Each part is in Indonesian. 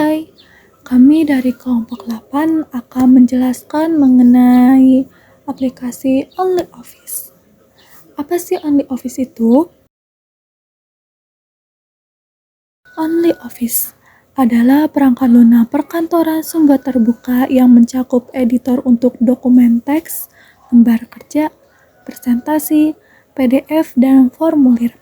Hai, kami dari kelompok 8 akan menjelaskan mengenai aplikasi OnlyOffice. Apa sih OnlyOffice itu? OnlyOffice adalah perangkat lunak perkantoran sumber terbuka yang mencakup editor untuk dokumen teks, lembar kerja, presentasi, PDF, dan formulir.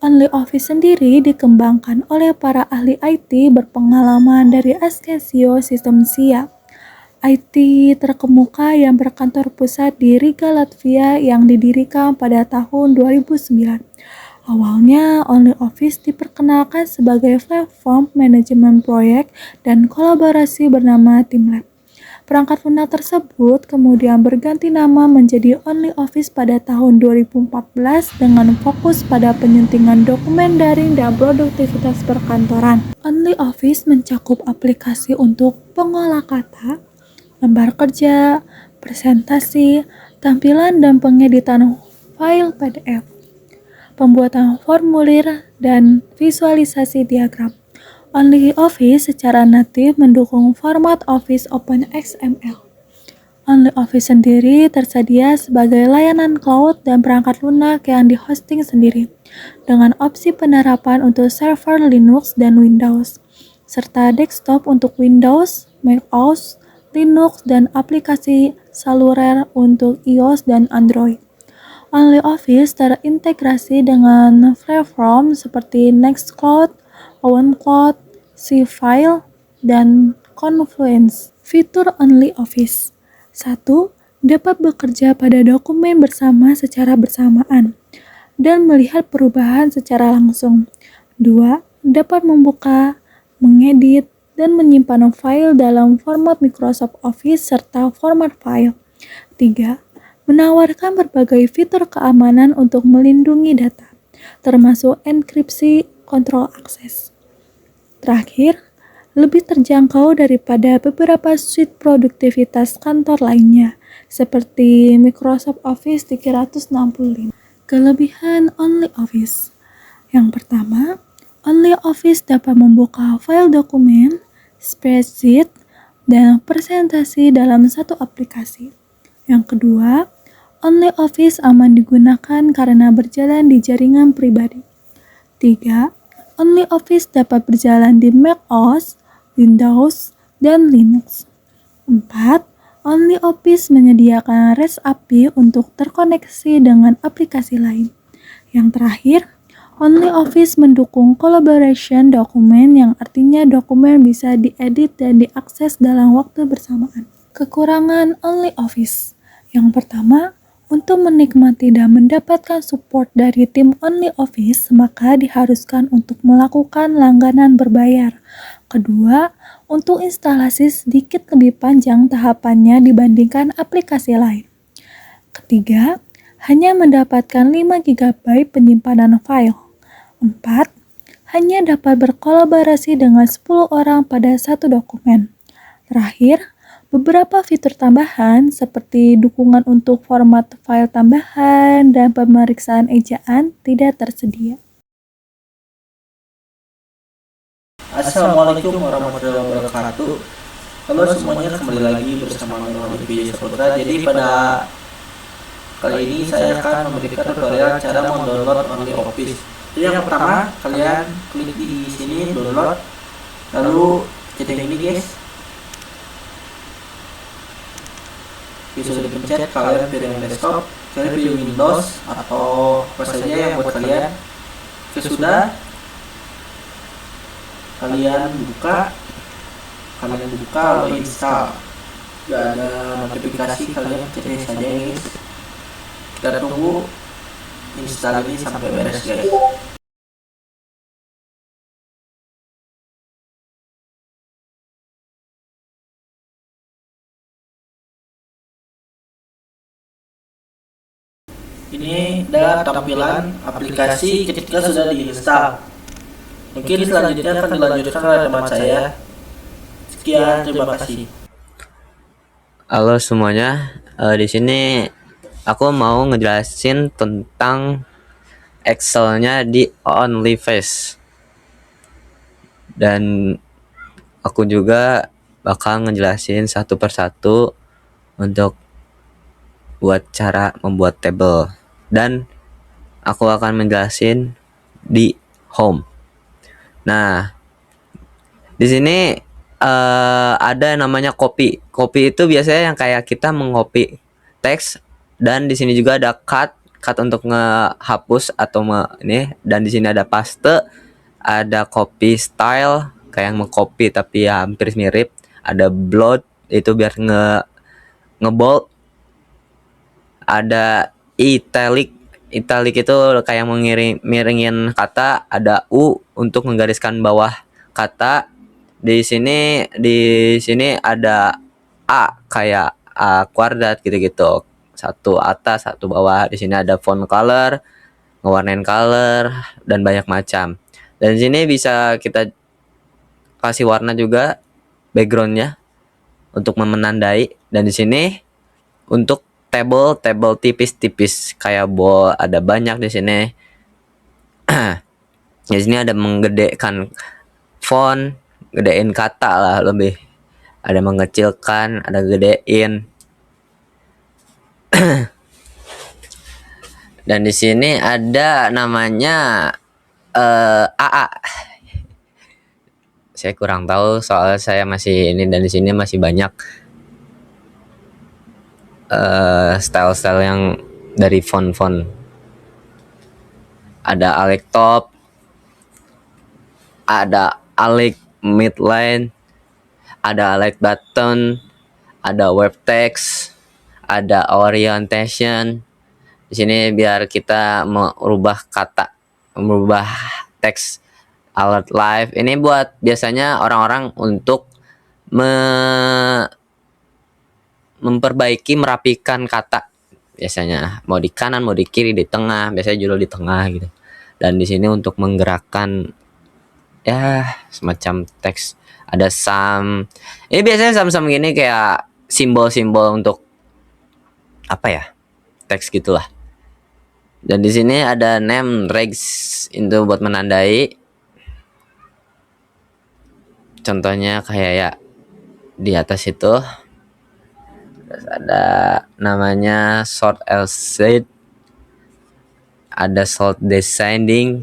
OnlyOffice sendiri dikembangkan oleh para ahli IT berpengalaman dari Accenture Systemsia, IT terkemuka yang berkantor pusat di Riga, Latvia yang didirikan pada tahun 2009. Awalnya, OnlyOffice diperkenalkan sebagai platform manajemen proyek dan kolaborasi bernama TeamLab. Perangkat lunak tersebut kemudian berganti nama menjadi OnlyOffice pada tahun 2014 dengan fokus pada penyuntingan dokumen daring dan produktivitas perkantoran. OnlyOffice mencakup aplikasi untuk pengolah kata, lembar kerja, presentasi, tampilan dan pengeditan file PDF, pembuatan formulir, dan visualisasi diagram. OnlyOffice secara natif mendukung format Office OpenXML. OnlyOffice sendiri tersedia sebagai layanan cloud dan perangkat lunak yang dihosting sendiri, dengan opsi penerapan untuk server Linux dan Windows, serta desktop untuk Windows, macOS, Linux, dan aplikasi salurer untuk iOS dan Android. OnlyOffice terintegrasi dengan platform seperti Nextcloud, OpenCloud, Cfile, dan Confluence. Fitur OnlyOffice 1. Dapat bekerja pada dokumen bersama secara bersamaan dan melihat perubahan secara langsung. 2. Dapat membuka, mengedit, dan menyimpan file dalam format Microsoft Office serta format file. 3. Menawarkan berbagai fitur keamanan untuk melindungi data, termasuk enkripsi kontrol akses. Terakhir, lebih terjangkau daripada beberapa suite produktivitas kantor lainnya, seperti Microsoft Office 365. Kelebihan OnlyOffice. Yang pertama, OnlyOffice dapat membuka file dokumen, spreadsheet, dan presentasi dalam satu aplikasi. Yang kedua, OnlyOffice aman digunakan karena berjalan di jaringan pribadi. 3. OnlyOffice dapat berjalan di macOS, Windows, dan Linux. 4. OnlyOffice menyediakan REST API untuk terkoneksi dengan aplikasi lain. Yang terakhir, OnlyOffice mendukung collaboration dokumen yang artinya dokumen bisa diedit dan diakses dalam waktu bersamaan. Kekurangan OnlyOffice. Yang pertama, untuk menikmati dan mendapatkan support dari tim OnlyOffice, maka diharuskan untuk melakukan langganan berbayar. Kedua, untuk instalasi sedikit lebih panjang tahapannya dibandingkan aplikasi lain. Ketiga, hanya mendapatkan 5 GB penyimpanan file. 4. Hanya dapat berkolaborasi dengan 10 orang pada satu dokumen. Terakhir, beberapa fitur tambahan seperti dukungan untuk format file tambahan dan pemeriksaan ejaan tidak tersedia. Assalamualaikum warahmatullahi wabarakatuh. Halo semuanya, kembali lagi bersama Nurul Ibnu Saputra. Jadi pada kali ini saya akan memberikan tutorial cara mendownload OnlyOffice. Jadi yang pertama, kalian klik di sini download, lalu setting ini guys. Bisa dipencet, kalian pilih desktop, kalian pilih Windows atau apa saja yang buat kalian. Sesudah kalian buka lalu install. Gak ada notifikasi, kalian pencet saja guys. Kita tunggu install ini sampai beres guys. Ini adalah tampilan aplikasi ketika sudah diinstal. Mungkin selanjutnya akan dilanjutkan oleh teman saya. Sekian, terima kasih. Halo semuanya, di sini aku mau ngejelasin tentang Excel-nya di OnlyOffice. Dan aku juga bakal ngejelasin satu persatu untuk buat cara membuat table, dan aku akan menjelasin di home. Nah, di sini ada namanya copy. Copy itu biasanya yang kayak kita mengcopy teks, dan di sini juga ada cut untuk ngehapus atau ini, dan di sini ada paste, ada copy style kayak mengcopy tapi ya hampir mirip, ada blot itu biar ngebold, ada italic. Italic itu kayak miringin kata, ada U untuk menggariskan bawah kata. Di sini ada A kayak A kuadrat gitu-gitu. Satu atas, satu bawah. Di sini ada font color, ngewarnain color, dan banyak macam. Dan di sini bisa kita kasih warna juga backgroundnya untuk menandai. Dan di sini untuk table tipis-tipis kayak ball, ada banyak di sini. Di sini ada menggedekan font, gedein kata lah lebih. Ada mengecilkan, ada gedein. Dan di sini ada namanya AA. Saya kurang tahu soal saya masih ini, dan di sini masih banyak style-style yang dari font-font. Ada Alec top, ada Alec midline, ada Alec button, ada web text, ada orientation. Di sini biar kita merubah kata, merubah teks. Alert live ini buat biasanya orang-orang untuk memperbaiki, merapikan kata. Biasanya mau di kanan, mau di kiri, di tengah, biasanya judul di tengah gitu. Dan di sini untuk menggerakkan ya semacam teks, ada sum. Ini biasanya sum gini kayak simbol-simbol untuk apa ya? Teks gitulah. Dan di sini ada name regs itu buat menandai. Contohnya kayak ya di atas itu. Terus ada namanya sort LZ, ada sort descending.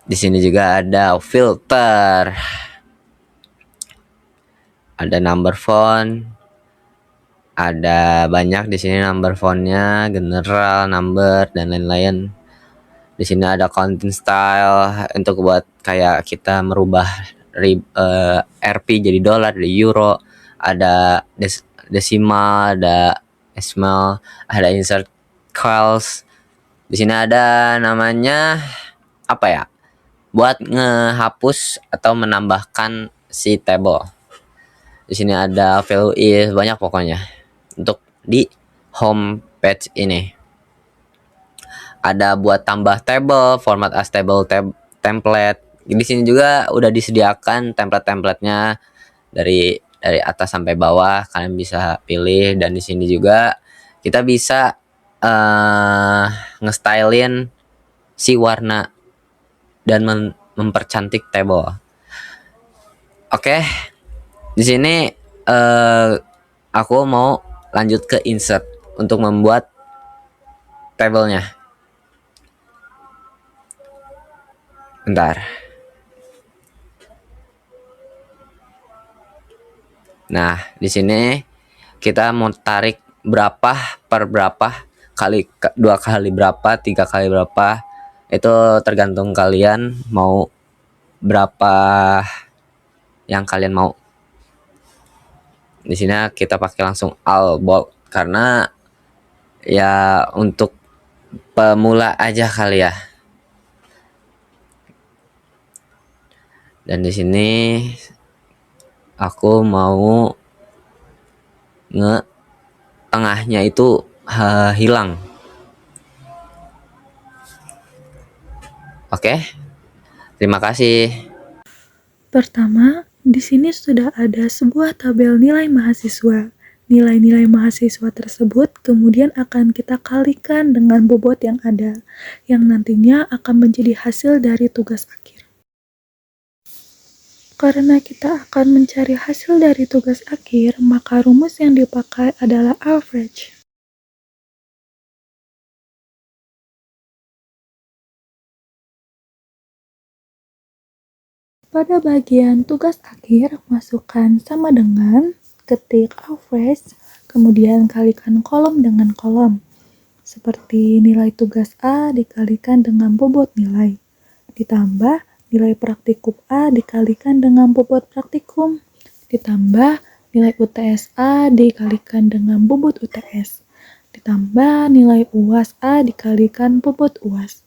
Di sini juga ada filter, ada number font, ada banyak di sini number fontnya, general, number, dan lain-lain. Di sini ada content style untuk buat kayak kita merubah RP jadi dolar, jadi euro. Ada decimal, ada decimal, ada insert calls. Di sini ada namanya apa ya? Buat ngehapus atau menambahkan si table. Di sini ada value is, banyak pokoknya untuk di home page ini. Ada buat tambah table, format as table template. Di sini juga udah disediakan template-templatenya dari atas sampai bawah, kalian bisa pilih. Dan di sini juga kita bisa ngestylein si warna dan mempercantik table. Oke. Di sini aku mau lanjut ke insert untuk membuat tabelnya. Bentar. Nah, di sini kita mau tarik berapa per berapa kali, 2 kali berapa, 3 kali berapa. Itu tergantung kalian mau berapa yang kalian mau. Di sini kita pakai langsung all bold karena ya untuk pemula aja kali ya. Dan di sini aku mau tengahnya itu hilang. Oke. Terima kasih. Pertama, di sini sudah ada sebuah tabel nilai mahasiswa. Nilai-nilai mahasiswa tersebut kemudian akan kita kalikan dengan bobot yang ada, yang nantinya akan menjadi hasil dari tugas akhir. Karena kita akan mencari hasil dari tugas akhir, maka rumus yang dipakai adalah average. Pada bagian tugas akhir, masukkan sama dengan, ketik average, kemudian kalikan kolom dengan kolom. Seperti nilai tugas A dikalikan dengan bobot nilai, ditambah nilai praktikum A dikalikan dengan bobot praktikum, ditambah nilai UTS A dikalikan dengan bobot UTS, ditambah nilai UAS A dikalikan bobot UAS.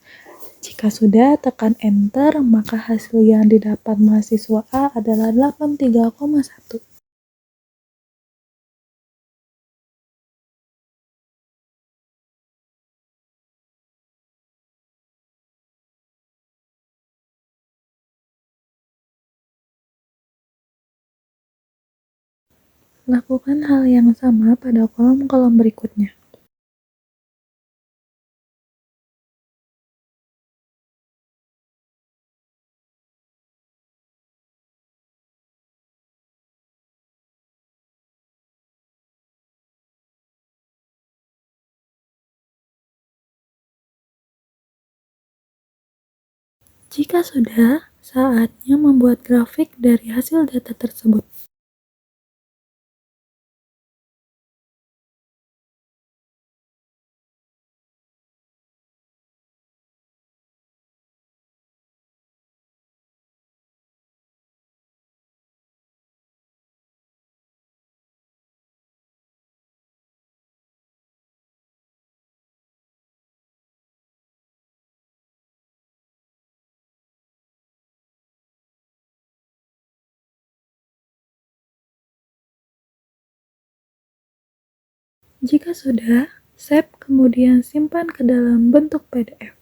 Jika sudah, tekan enter, maka hasil yang didapat mahasiswa A adalah 83,1. Lakukan hal yang sama pada kolom-kolom berikutnya. Jika sudah, saatnya membuat grafik dari hasil data tersebut. Jika sudah, save kemudian simpan ke dalam bentuk PDF.